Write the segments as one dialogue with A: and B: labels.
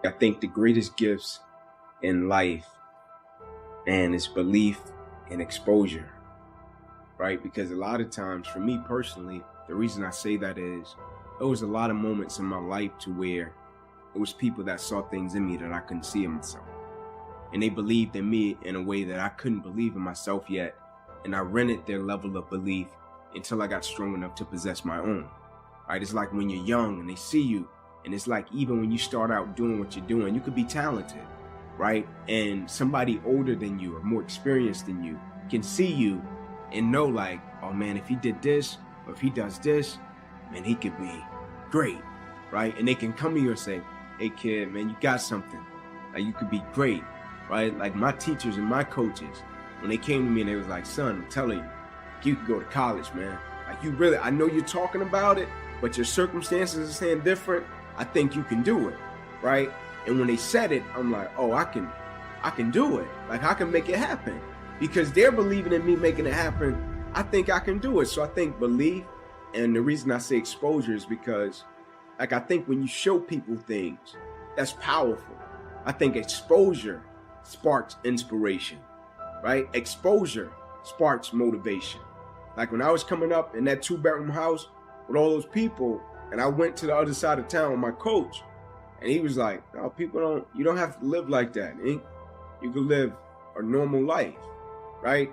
A: I think the greatest gifts in life, and is belief and exposure, right? Because a lot of times, for me personally, the reason I say that is there was a lot of moments in my life to where it was people that saw things in me that I couldn't see in myself. And they believed in me in a way that I couldn't believe in myself yet. And I rented their level of belief until I got strong enough to possess my own, right? It's like when you're young and they see you, and it's like even when you start out doing what you're doing, you could be talented, right? And somebody older than you or more experienced than you can see you and know like, oh man, if he did this, or if he does this, man, he could be great, right? And they can come to you and say, hey kid, man, you got something. Like you could be great, right? Like my teachers and my coaches, when they came to me and they was like, son, I'm telling you, you could go to college, man. Like you really, I know you're talking about it, but your circumstances are saying different. I think you can do it, right? And when they said it, I'm like, oh, I can do it. Like I can make it happen because they're believing in me making it happen. I think I can do it. So I think belief, and the reason I say exposure is because like I think when you show people things, that's powerful. I think exposure sparks inspiration, right? Exposure sparks motivation. Like when I was coming up in that 2-bedroom house with all those people, and I went to the other side of town with my coach, and he was like, no, you don't have to live like that, Ink. You can live a normal life, right?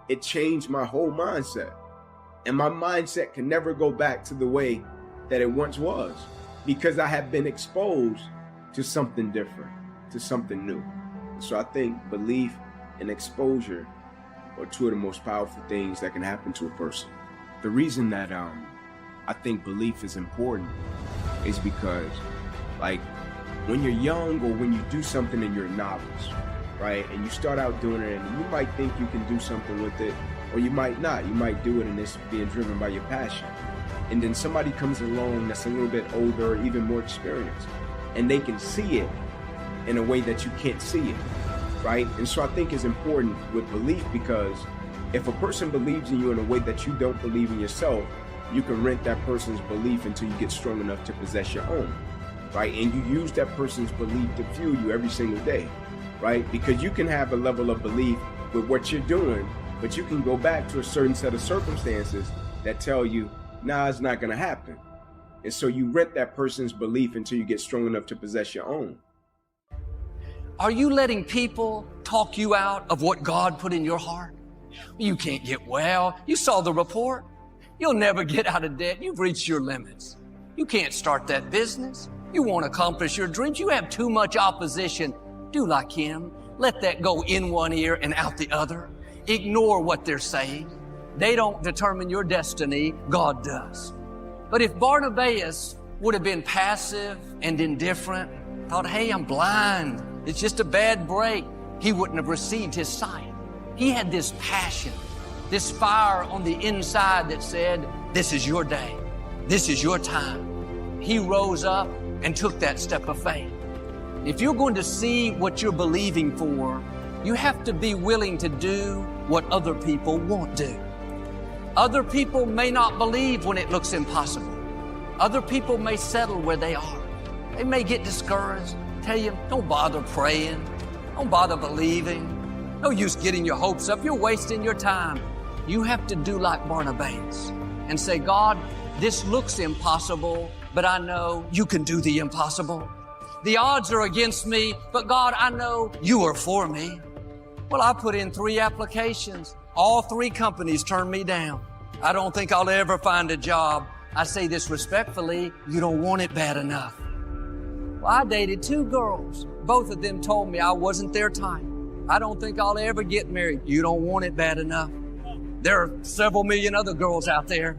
A: It changed my whole mindset. And my mindset can never go back to the way that it once was because I have been exposed to something different, to something new. So I think belief and exposure are two of the most powerful things that can happen to a person. The reason that I think belief is important is because like when you're young or when you do something and you're a novice, right? And you start out doing it and you might think you can do something with it or you might not. You might do it and it's being driven by your passion. And then somebody comes along that's a little bit older or even more experienced and they can see it in a way that you can't see it, right? And so I think it's important with belief because if a person believes in you in a way that you don't believe in yourself, you can rent that person's belief until you get strong enough to possess your own, right? And you use that person's belief to fuel you every single day, right? Because you can have a level of belief with what you're doing, but you can go back to a certain set of circumstances that tell you, nah, it's not gonna happen. And so you rent that person's belief until you get strong enough to possess your own.
B: Are you letting people talk you out of what God put in your heart? You can't get well. You saw the report. You'll never get out of debt. You've reached your limits. You can't start that business. You won't accomplish your dreams. You have too much opposition. Do like him. Let that go in one ear and out the other. Ignore what they're saying. They don't determine your destiny. God does. But if Barnabas would have been passive and indifferent, thought, hey, I'm blind, it's just a bad break, he wouldn't have received his sight. He had this passion, this fire on the inside that said, this is your day. This is your time. He rose up and took that step of faith. If you're going to see what you're believing for, you have to be willing to do what other people won't do. Other people may not believe when it looks impossible. Other people may settle where they are. They may get discouraged, tell you, don't bother praying, don't bother believing, no use getting your hopes up, you're wasting your time. You have to do like Barnabas and say, God, this looks impossible, but I know you can do the impossible. The odds are against me, but God, I know you are for me. Well, I put in 3 applications. All 3 companies turned me down. I don't think I'll ever find a job. I say this respectfully, you don't want it bad enough. Well, I dated 2 girls. Both of them told me I wasn't their type. I don't think I'll ever get married. You don't want it bad enough. There are several million other girls out there.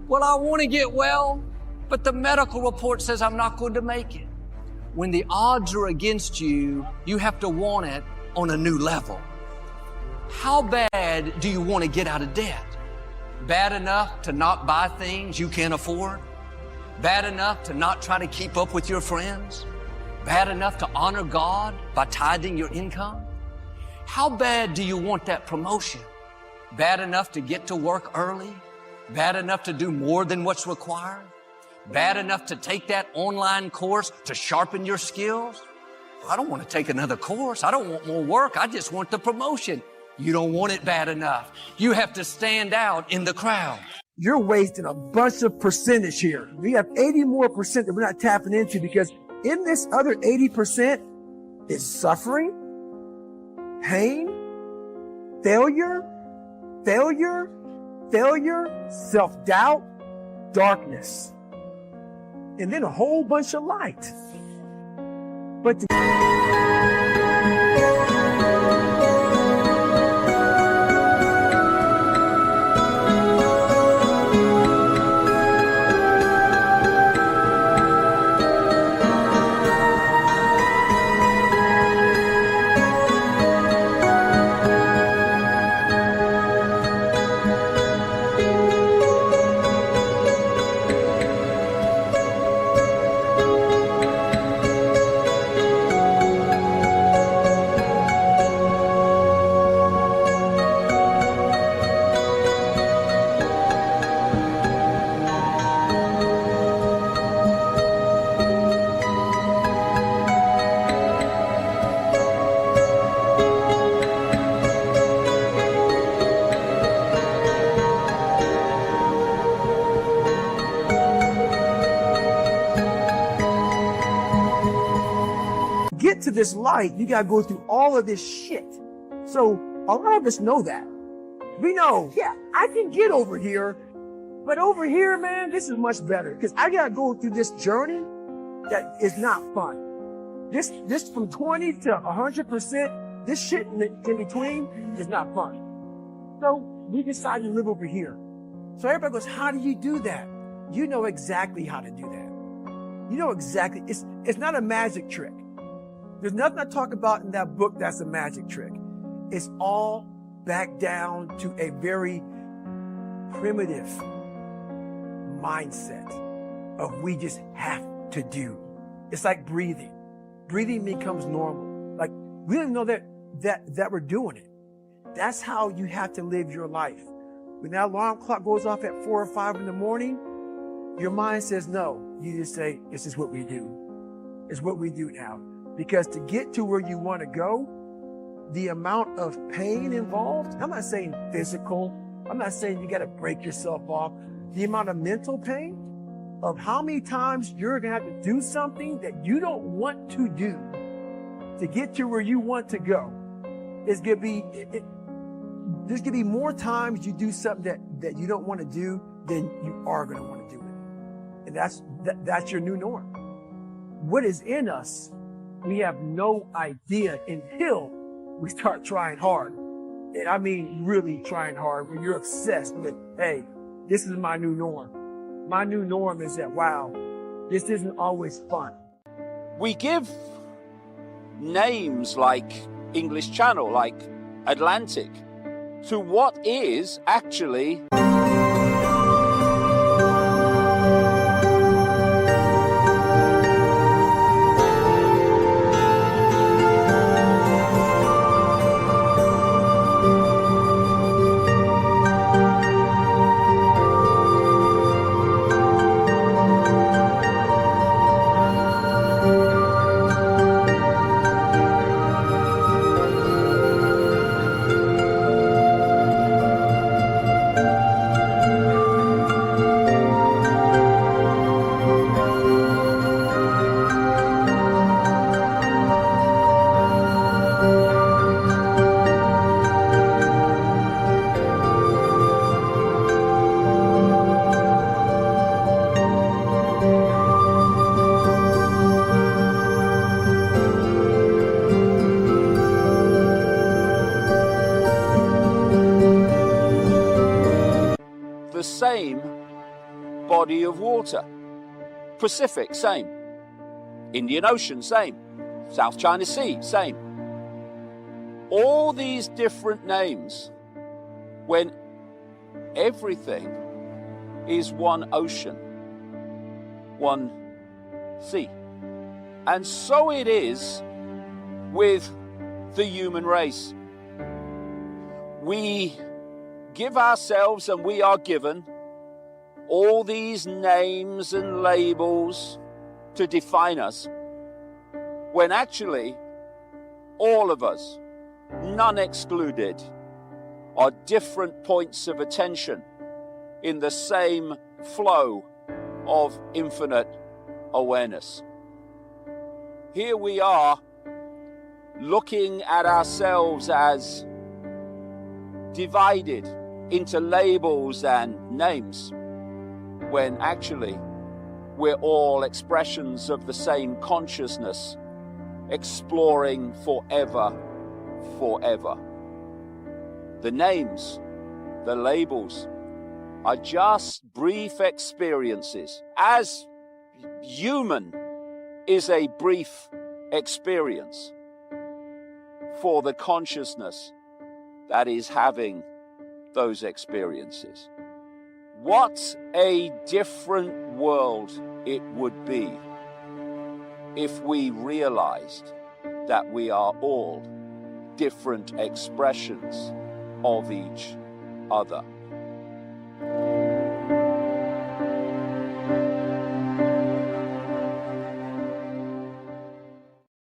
B: Well, I want to get well, but the medical report says I'm not going to make it. When the odds are against you, you have to want it on a new level. How bad do you want to get out of debt? Bad enough to not buy things you can't afford? Bad enough to not try to keep up with your friends? Bad enough to honor God by tithing your income? How bad do you want that promotion? Bad enough to get to work early? Bad enough to do more than what's required? bad enough to take that online course to sharpen your skills? I don't want to take another course. I don't want more work. I just want the promotion. You don't want it bad enough. You have to stand out in the crowd.
C: You're wasting a bunch of percentage here. We have 80 more percent that we're not tapping into, because in this other 80% is suffering, pain, failure, self-doubt, darkness, and then a whole bunch of light. But get to this light, you gotta go through all of this shit. So a lot of us know that. We know, yeah, I can get over here, but over here, man, this is much better, because I gotta go through this journey that is not fun. This from 20 to 100%, this shit in between is not fun. So we decided to live over here. So everybody goes, how do you do that? You know exactly how to do that. You know exactly, it's not a magic trick. There's nothing I talk about in that book that's a magic trick. It's all back down to a very primitive mindset of we just have to do. It's like breathing. Breathing becomes normal. Like we don't even know that we're doing it. That's how you have to live your life. When that alarm clock goes off at 4 or 5 in the morning, your mind says no. You just say, this is what we do. It's what we do now. Because to get to where you want to go, the amount of pain involved, I'm not saying physical, I'm not saying you got to break yourself off. The amount of mental pain of how many times you're going to have to do something that you don't want to do to get to where you want to go. There's going to be more times you do something that you don't want to do than you are going to want to do it. And that's your new norm. What is in us, we have no idea until we start trying hard. And I mean really trying hard, when you're obsessed with, hey, this is my new norm. My new norm is that, wow, this isn't always fun.
D: We give names like English Channel, like Atlantic, to what is actually the same body of water. Pacific, same. Indian Ocean, same. South China Sea, same. All these different names when everything is one ocean, one sea. And so it is with the human race. We give ourselves and we are given all these names and labels to define us, when actually all of us, none excluded, are different points of attention in the same flow of infinite awareness. Here we are looking at ourselves as divided into labels and names, when actually we're all expressions of the same consciousness, exploring forever. The names, the labels, are just brief experiences, as human is a brief experience for the consciousness that is having those experiences. What a different world it would be if we realized that we are all different expressions of each other.